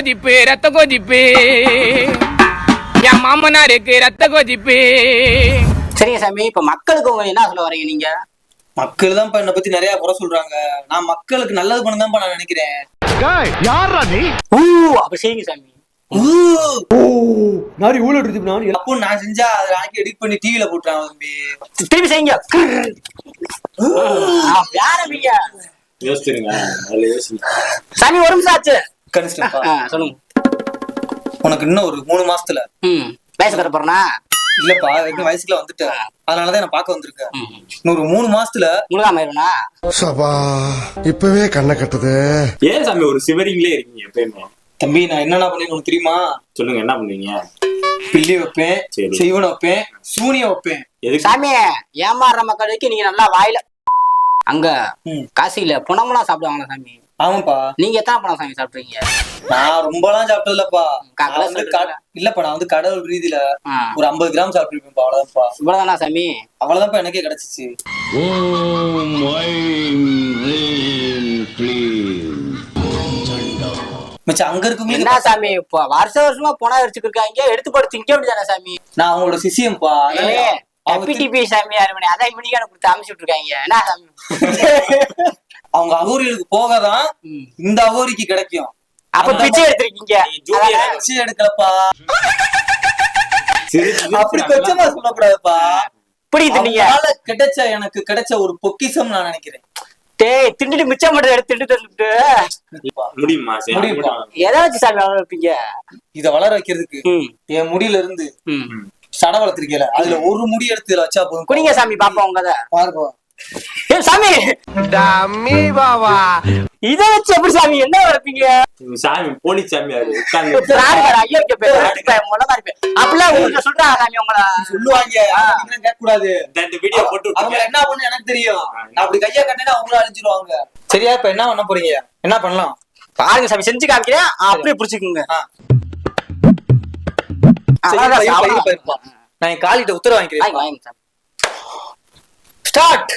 கொதிப்பு ரத்த கொதிப்பு என் மாமனாருக்கு ரத்த கொதிப்பு. சரிங்க சாமி, இப்ப மக்களுக்கு உங்க என்ன சொல்ல வரீங்க நீங்க? மக்கள் தான் என்னை பத்தி நிறைய குறை சொல்றாங்க. நான் மக்களுக்கு நல்லது பண்ணதான் நான் நினைக்கிறேன். அப்ப செய்யுங்க சாமி. அப்போ நான் செஞ்சா அதை நாளைக்கு எடிட் பண்ணி டிவில போட்டுறான் தம்பி. திருப்பி செய்யுங்க. யாரீங்க சாமி? ஒரு நிமிஷம் ஆச்சு. சொல்லுங்க. உனக்கு இன்னும் ஒரு 3 மாசத்துல வயசு கட்ட போறனா? இல்லப்பா, வயசுக்குள்ள வந்துட்டேன். அதனாலதான் நான் பாக்க வந்திருக்கேன். இன்னொரு 3 மாசத்துல முழுகாம இப்பவே கண்ணை கட்டுது. ஏன் சாமி ஒரு சிவரிங்லே இருக்கீங்க எப்பயுமே? தம்பி, நான் என்னென்ன பண்ணேன்னு தெரியுமா? சொல்லுங்க, என்ன பண்ணுவீங்க? பில்லி வைப்பேன், செய்வன வைப்பேன், சூனியம் வைப்பேன். சாமி, ஏமாறுற மக்களுக்கு நீங்க நல்லா வாயில அங்க காசியில புனமெல்லாம் சாப்பிடுவாங்களா சாமி? ஆமாப்பா. நீங்க எத்தனை பணம் சாமி சாப்பிடுறீங்க? நான் ரொம்பலாம் சாப்பிட்டதுலப்பா. இல்லப்பா, நான் வந்து கடவுள் ரீதியில ஒரு 50 கிராம் சாப்பிட்டுருப்பேன்ப்பா. அவ்வளவுதான்ப்பா. இவ்வளவுதானா சாமி? அவ்வளவுதான்ப்பா எனக்கே கிடைச்சிச்சு. அங்க இருக்கும் என்ன சாமி, இப்ப வருஷமா பணம் அடிச்சுட்டு இருக்காங்க, எடுத்து போட்டு திங்க வேண்டியதானே சாமி? நான் அவங்களோட சிசியம்பா. சாமி அதான் இவனிக்கான கொடுத்து அனுப்பிச்சுட்டு இருக்காங்க. என்ன சாமி? அவங்க அகோரிகளுக்கு போகதான் இந்த அகோரிக்கு கிடைக்கும். அப்ப பிச்சை எடுத்திருக்கீங்க? பிச்சை எடுக்கலப்பா. அப்படி கொஞ்சமா சொல்லக்கூடாதுப்பா. கிடைச்ச எனக்கு கிடைச்ச ஒரு பொக்கிஷம் நான் நினைக்கிறேன். திண்டுட்டு மிச்சம் மட்டும் எடுத்துட்டு முடியுமா? ஏதாச்சும் சாமி வளர வைப்பீங்க? இத வளர வைக்கிறதுக்கு என் முடியில இருந்து சட வளர்த்திருக்கல, அதுல ஒரு முடி எடுத்து இதுல வச்சா போதும். குடிங்க சாமி, பாப்போம் உங்க பாருங்க சாமி. இத வச்சு எப்படி சாமி என்ன வளர்ப்பீங்க? சாமி போலி சாமி அப்படிலாம் உங்களுக்கு சொல்றாங்க சாமி. உங்களை சொல்லுவாங்க, கேட்க கூடாது. அவங்க என்ன பண்ணு எனக்கு தெரியும். நான் அப்படி கையா கட்டினா அவங்களும் அழிஞ்சிருவாங்க. சரியா? இப்ப என்ன பண்ண போறீங்க? என்ன பண்ணலாம் பாருங்க சாமி, செஞ்சு காமிக்கிறேன். அப்படியே புடிச்சுக்குங்க. நான் என் காலிட்ட உத்தரவு வாங்கிக்கிறேன். ஸ்டார்ட்.